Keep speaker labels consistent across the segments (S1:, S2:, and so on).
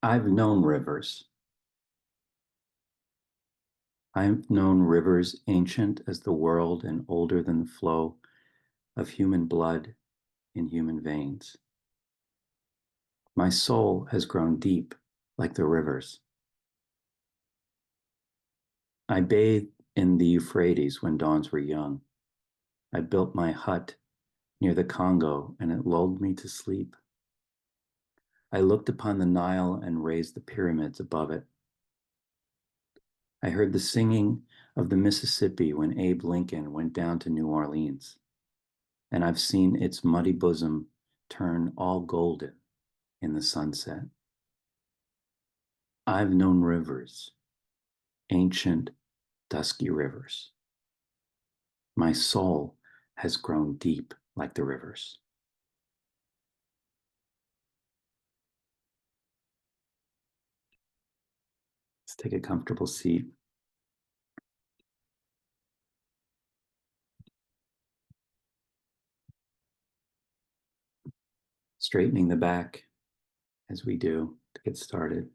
S1: I've known rivers. I've known rivers ancient as the world and older than the flow of human blood in human veins. My soul has grown deep like the rivers. I bathed in the Euphrates when dawns were young. I built my hut near the Congo and it lulled me to sleep. I looked upon the Nile and raised the pyramids above it. I heard the singing of the Mississippi when Abe Lincoln went down to New Orleans, and I've seen its muddy bosom turn all golden in the sunset. I've known rivers, ancient, dusky rivers. My soul has grown deep like the rivers. Let's take a comfortable seat. Straightening the back as we do to get started.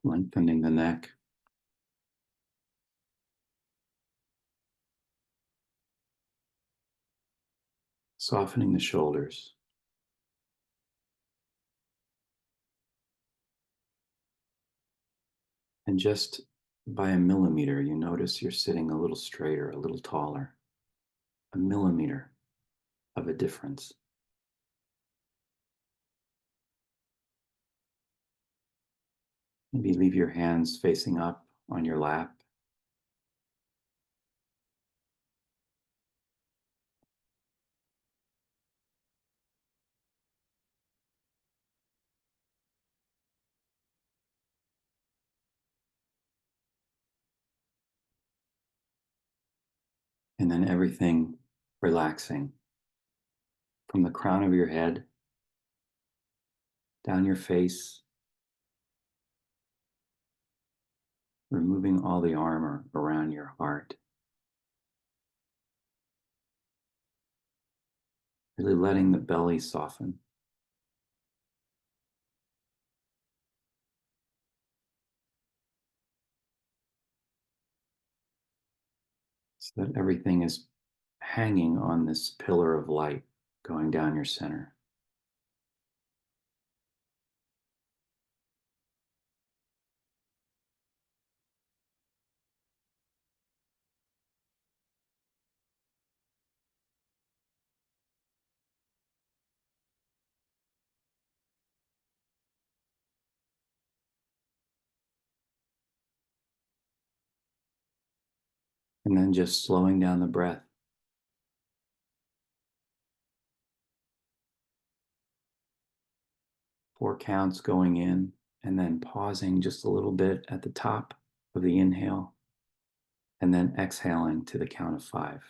S1: Lengthening the neck. Softening the shoulders. And just by a millimeter, you notice you're sitting a little straighter, a little taller. A millimeter of a difference. Maybe leave your hands facing up on your lap. And then everything relaxing from the crown of your head, down your face, removing all the armor around your heart. Really letting the belly soften. So that everything is hanging on this pillar of light going down your center. And then just slowing down the breath. 4 counts going in, and then pausing just a little bit at the top of the inhale, and then exhaling to the count of 5.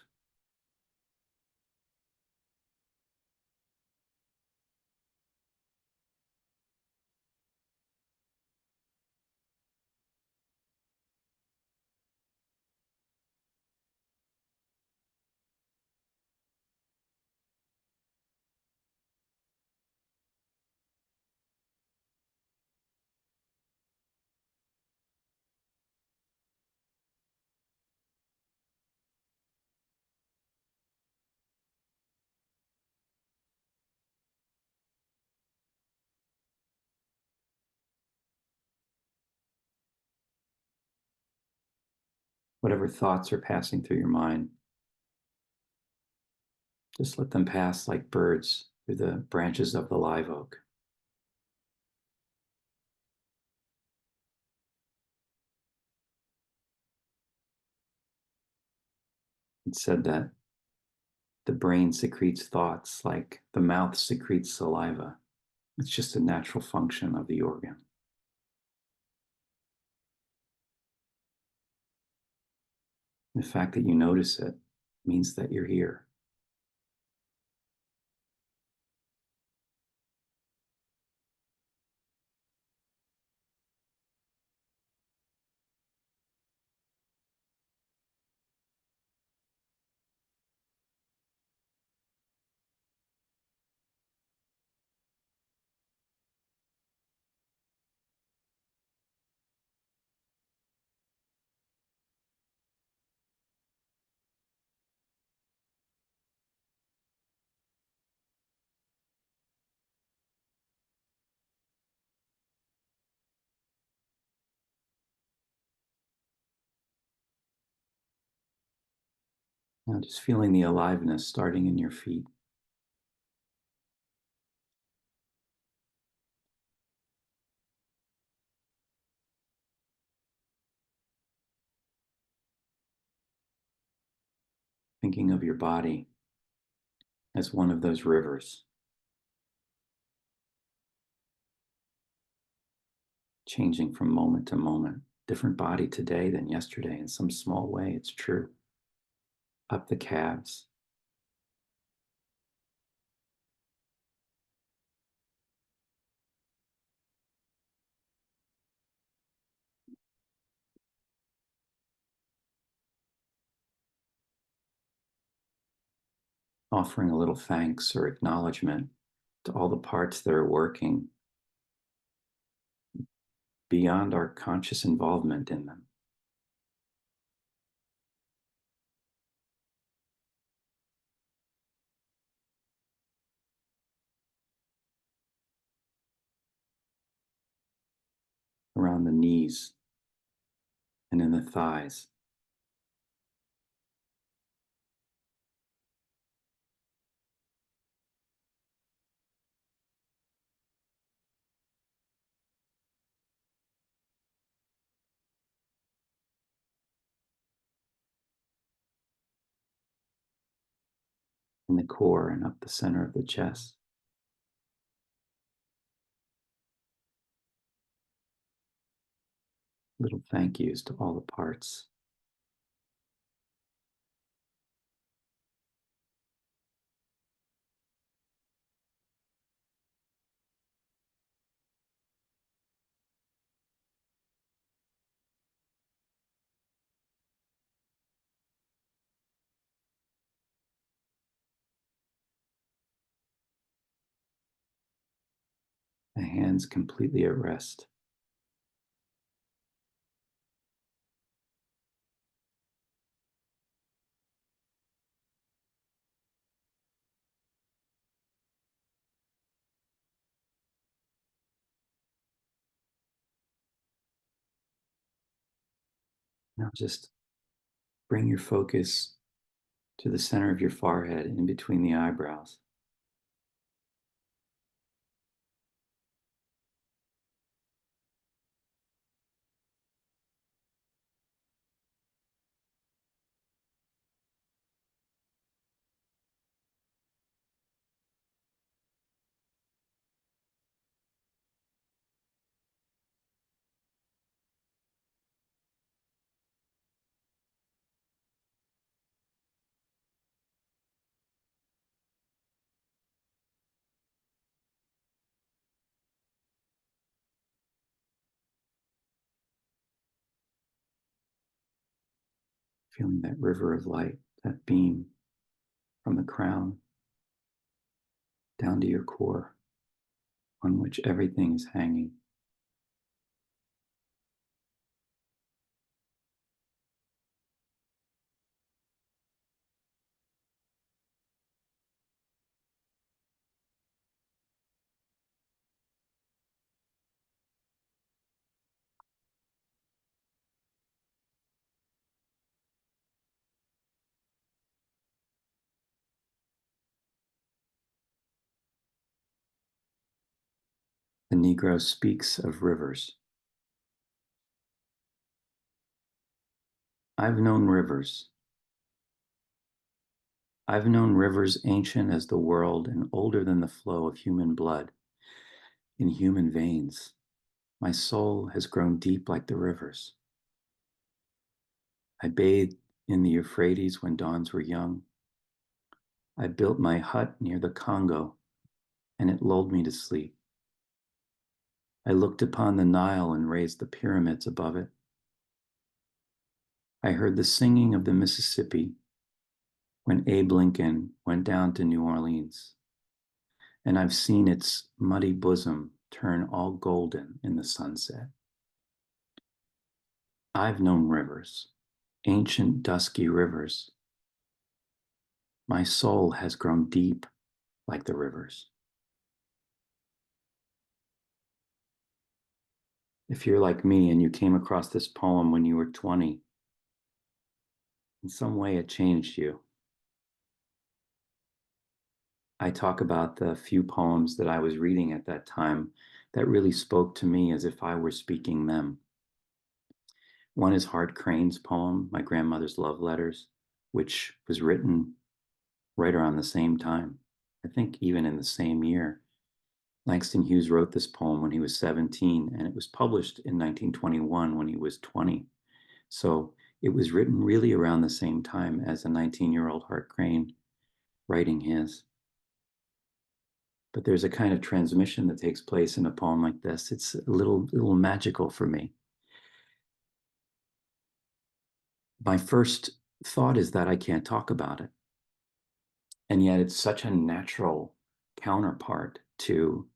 S1: Whatever thoughts are passing through your mind, just let them pass like birds through the branches of the live oak. It's said that the brain secretes thoughts like the mouth secretes saliva. It's just a natural function of the organ. The fact that you notice it means that you're here. Now just feeling the aliveness starting in your feet. Thinking of your body as one of those rivers, changing from moment to moment. Different body today than yesterday in some small way, it's true. Up the calves, offering a little thanks or acknowledgement to all the parts that are working beyond our conscious involvement in them. Around the knees and in the thighs. In the core and up the center of the chest. Little thank yous to all the parts. The hands completely at rest. Now just bring your focus to the center of your forehead in between the eyebrows. Feeling that river of light, that beam from the crown down to your core, on which everything is hanging. The Negro Speaks of Rivers. I've known rivers. I've known rivers ancient as the world and older than the flow of human blood in human veins. My soul has grown deep like the rivers. I bathed in the Euphrates when dawns were young. I built my hut near the Congo, and it lulled me to sleep. I looked upon the Nile and raised the pyramids above it. I heard the singing of the Mississippi when Abe Lincoln went down to New Orleans, and I've seen its muddy bosom turn all golden in the sunset. I've known rivers, ancient dusky rivers. My soul has grown deep like the rivers. If you're like me and you came across this poem when you were 20, in some way it changed you. I talk about the few poems that I was reading at that time that really spoke to me as if I were speaking them. One is Hart Crane's poem, My Grandmother's Love Letters, which was written right around the same time, I think even in the same year. Langston Hughes wrote this poem when he was 17, and it was published in 1921 when he was 20. So it was written really around the same time as a 19-year-old Hart Crane writing his. But there's a kind of transmission that takes place in a poem like this. It's a little magical for me. My first thought is that I can't talk about it. And yet it's such a natural counterpart to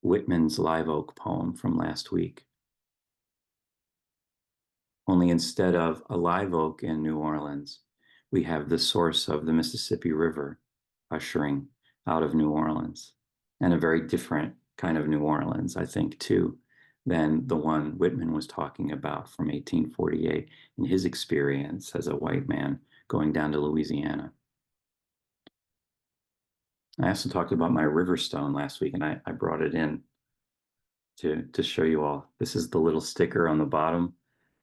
S1: Whitman's Live Oak poem from last week. Only instead of a live oak in New Orleans, we have the source of the Mississippi River ushering out of New Orleans, and a very different kind of New Orleans, I think, too, than the one Whitman was talking about from 1848 in his experience as a white man going down to Louisiana. I also talked about my river stone last week, and I brought it in to show you all. This is the little sticker on the bottom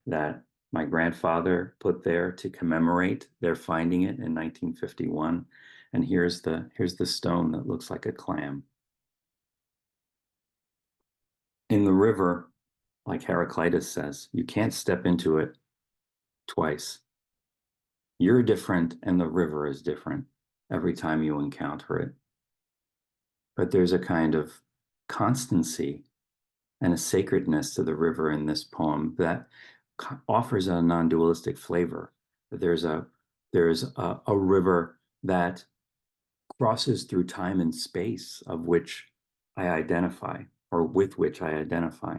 S1: that my grandfather put there to commemorate their finding it in 1951. And here's the stone that looks like a clam. In the river, like Heraclitus says, you can't step into it twice. You're different and the river is different every time you encounter it. But there's a kind of constancy and a sacredness to the river in this poem that offers a non-dualistic flavor. There's a river that crosses through time and space of which I identify, or with which I identify.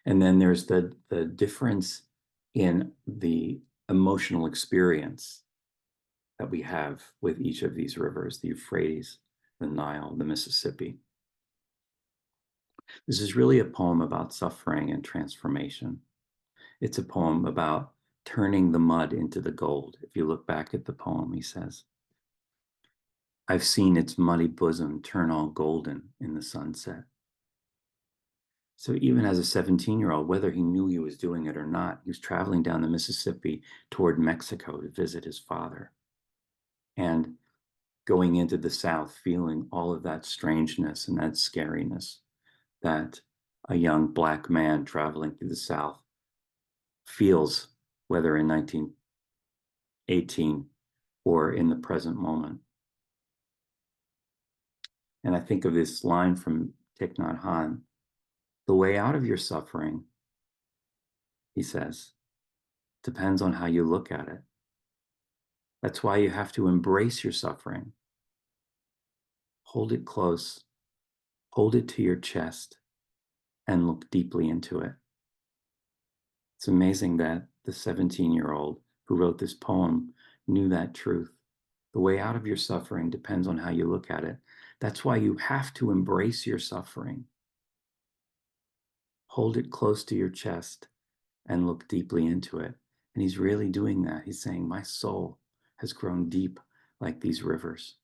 S1: And then there's the difference in the emotional experience that we have with each of these rivers, the Euphrates, the Nile, the Mississippi. This is really a poem about suffering and transformation. It's a poem about turning the mud into the gold. If you look back at the poem, he says, I've seen its muddy bosom turn all golden in the sunset. So even as a 17-year-old, whether he knew he was doing it or not, he was traveling down the Mississippi toward Mexico to visit his father. And going into the South, feeling all of that strangeness and that scariness that a young Black man traveling through the South feels, whether in 1918 or in the present moment. And I think of this line from Thich Nhat Hanh, the way out of your suffering, he says, depends on how you look at it. That's why you have to embrace your suffering. Hold it close, hold it to your chest, and look deeply into it. It's amazing that the 17-year-old who wrote this poem knew that truth. The way out of your suffering depends on how you look at it. That's why you have to embrace your suffering. Hold it close to your chest and look deeply into it. And he's really doing that. He's saying, my soul has grown deep like these rivers,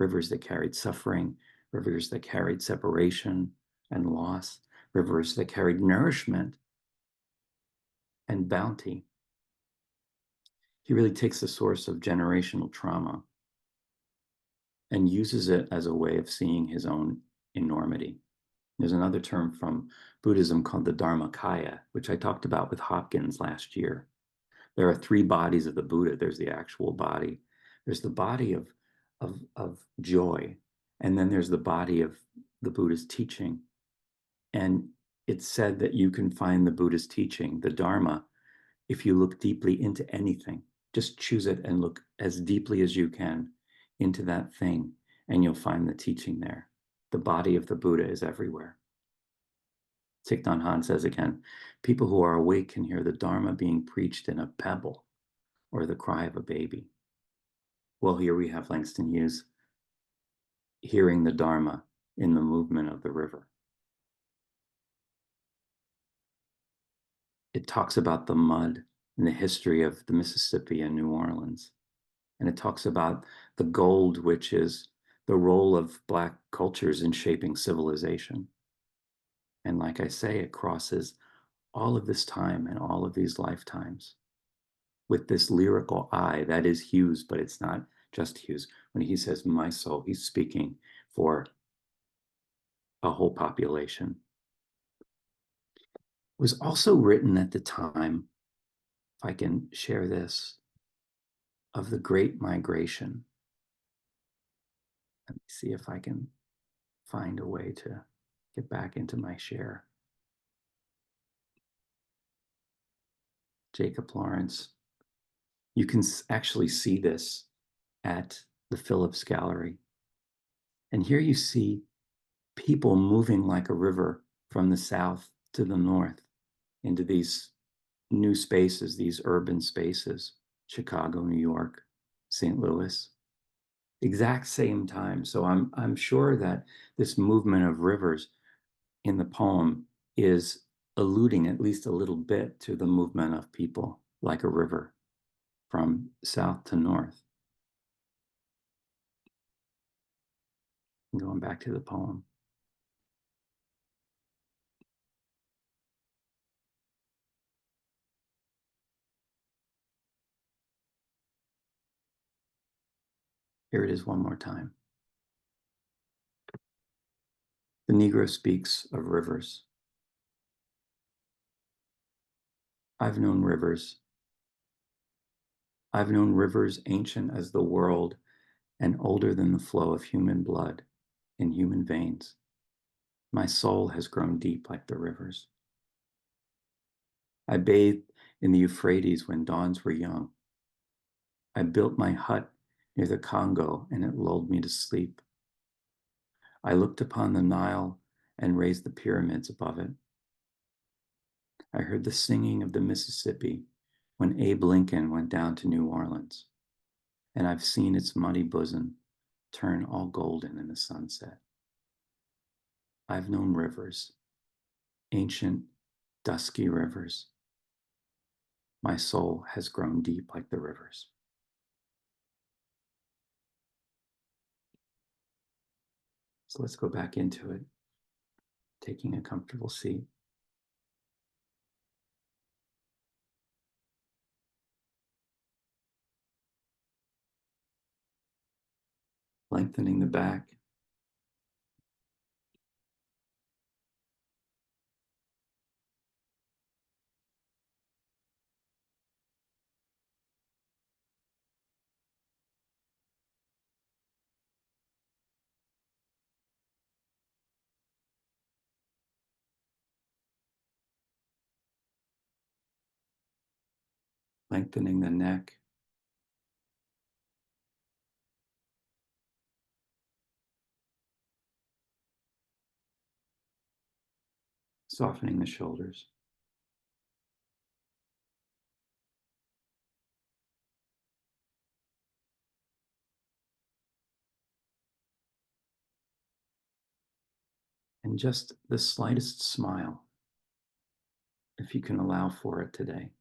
S1: rivers that carried suffering, rivers that carried separation and loss, rivers that carried nourishment and bounty. He really takes the source of generational trauma and uses it as a way of seeing his own enormity. There's another term from Buddhism called the Dharmakaya, which I talked about with Hopkins last year. There are three bodies of the Buddha. There's the actual body. There's the body of joy. And then there's the body of the Buddha's teaching. And it's said that you can find the Buddha's teaching, the Dharma, if you look deeply into anything. Just choose it and look as deeply as you can into that thing, and you'll find the teaching there. The body of the Buddha is everywhere. Thich Nhat Hanh says again, people who are awake can hear the Dharma being preached in a pebble or the cry of a baby. Well, here we have Langston Hughes hearing the Dharma in the movement of the river. It talks about the mud and the history of the Mississippi and New Orleans. And it talks about the gold, which is the role of Black cultures in shaping civilization. And like I say, it crosses all of this time and all of these lifetimes with this lyrical I. That is Hughes, but it's not just Hughes. When he says my soul, he's speaking for a whole population. It was also written at the time, if I can share this, of the Great Migration. Let me see if I can find a way to get back into my share. Jacob Lawrence. You can actually see this at the Phillips Gallery. And here you see people moving like a river from the south to the north into these new spaces, these urban spaces, Chicago, New York, St. Louis, exact same time. So I'm sure that this movement of rivers in the poem is alluding at least a little bit to the movement of people like a river from south to north. Going back to the poem. Here it is one more time. The Negro Speaks of Rivers. I've known rivers. I've known rivers ancient as the world and older than the flow of human blood in human veins. My soul has grown deep like the rivers. I bathed in the Euphrates when dawns were young. I built my hut near the Congo and it lulled me to sleep. I looked upon the Nile and raised the pyramids above it. I heard the singing of the Mississippi when Abe Lincoln went down to New Orleans, and I've seen its muddy bosom turn all golden in the sunset. I've known rivers, ancient, dusky rivers. My soul has grown deep like the rivers. So let's go back into it, taking a comfortable seat. Lengthening the back. Lengthening the neck. Softening the shoulders. And just the slightest smile, if you can allow for it today,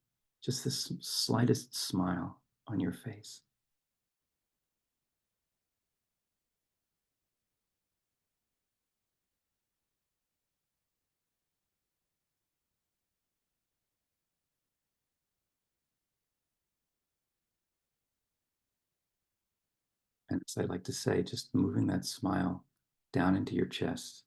S1: just the slightest smile on your face. And as I like to say, just moving that smile down into your chest.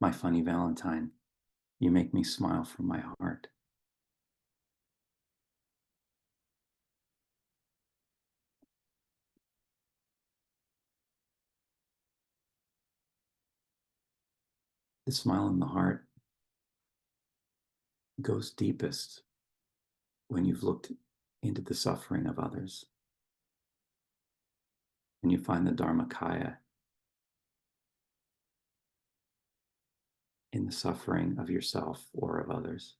S1: My funny Valentine, you make me smile from my heart. The smile in the heart goes deepest when you've looked into the suffering of others and you find the Dharmakaya in the suffering of yourself or of others.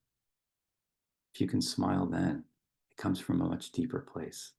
S1: If you can smile then, it comes from a much deeper place.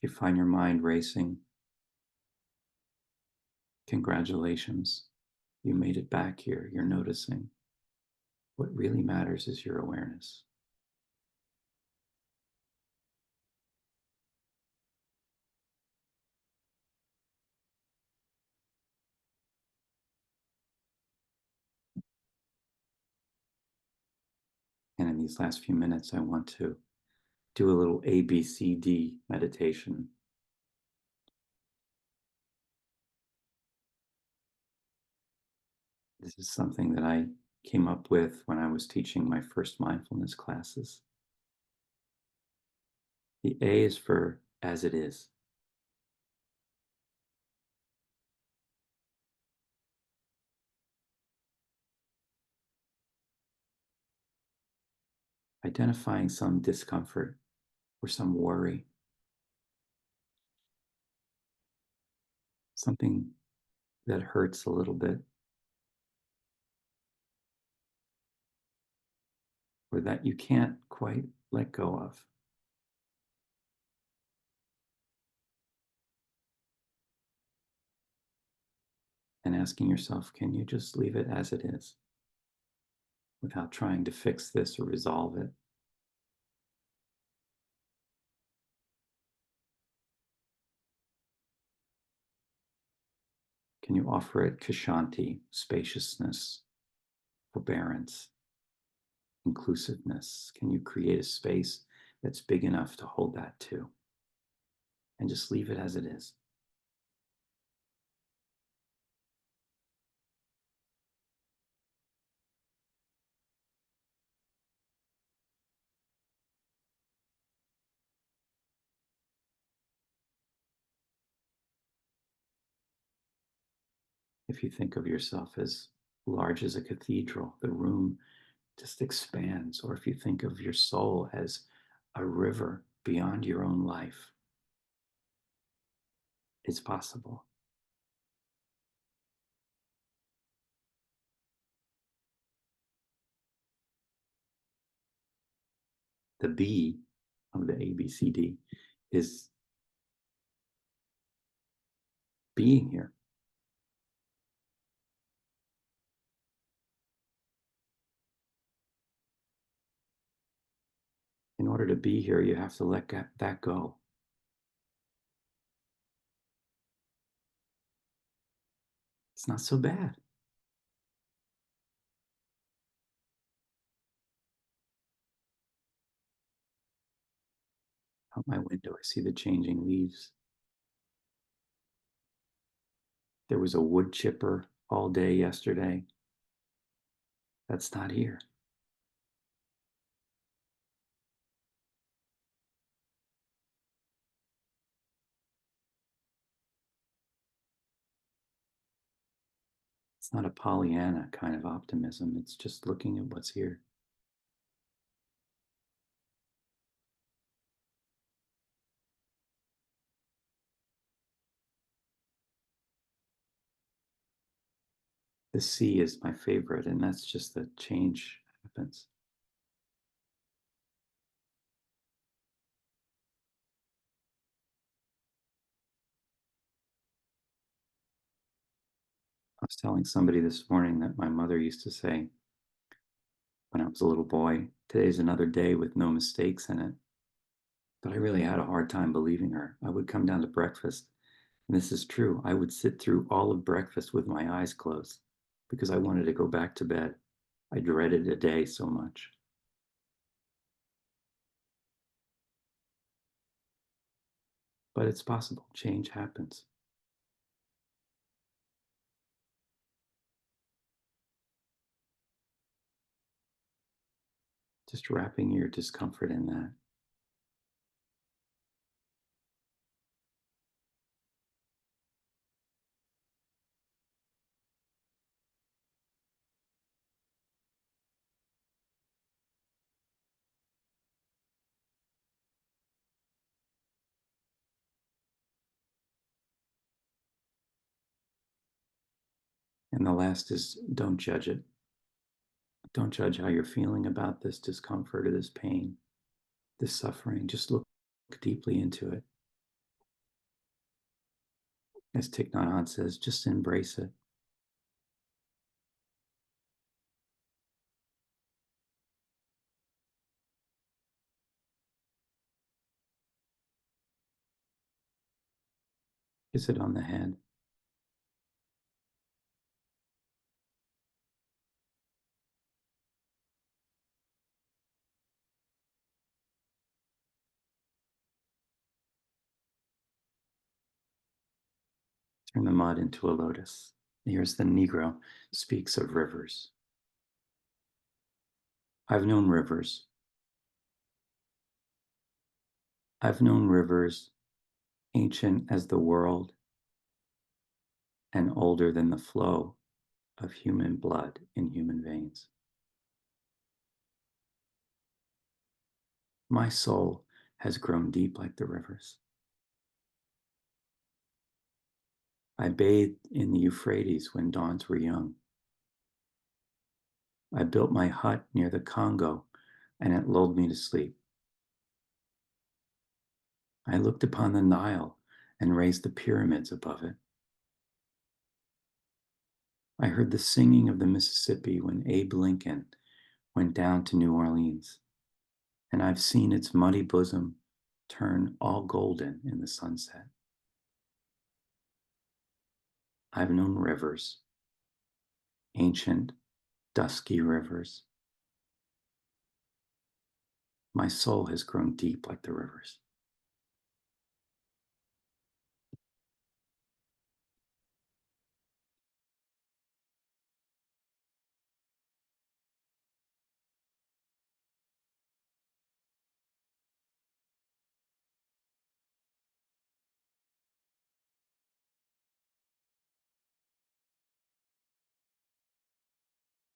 S1: you find your mind racing, congratulations. You made it back here. You're noticing. What really matters is your awareness. And in these last few minutes, I want to do a little ABCD meditation. This is something that I came up with when I was teaching my first mindfulness classes. The A is for as it is. Identifying some discomfort or some worry, something that hurts a little bit, or that you can't quite let go of. And asking yourself, can you just leave it as it is without trying to fix this or resolve it? Can you offer it kshanti, spaciousness, forbearance, inclusiveness? Can you create a space that's big enough to hold that too? And just leave it as it is. If you think of yourself as large as a cathedral, the room just expands. Or if you think of your soul as a river beyond your own life, it's possible. The B of the ABCD is being here. In order to be here, you have to let that go. It's not so bad. Out my window, I see the changing leaves. There was a wood chipper all day yesterday. That's not here. It's not a Pollyanna kind of optimism. It's just looking at what's here. The C is my favorite, and that's just that change happens. I was telling somebody this morning that my mother used to say when I was a little boy, today's another day with no mistakes in it. But I really had a hard time believing her. I would come down to breakfast, and this is true. I would sit through all of breakfast with my eyes closed because I wanted to go back to bed. I dreaded a day so much. But it's possible. Change happens. Just wrapping your discomfort in that. And the last is don't judge it. Don't judge how you're feeling about this discomfort or this pain, this suffering. Just look deeply into it. As Thich Nhat Hanh says, just embrace it. Kiss it on the head. Turn the mud into a lotus. Here's the Negro Speaks of Rivers. I've known rivers. I've known rivers ancient as the world and older than the flow of human blood in human veins. My soul has grown deep like the rivers. I bathed in the Euphrates when dawns were young. I built my hut near the Congo, and it lulled me to sleep. I looked upon the Nile and raised the pyramids above it. I heard the singing of the Mississippi when Abe Lincoln went down to New Orleans, and I've seen its muddy bosom turn all golden in the sunset. I've known rivers, ancient, dusky rivers. My soul has grown deep like the rivers.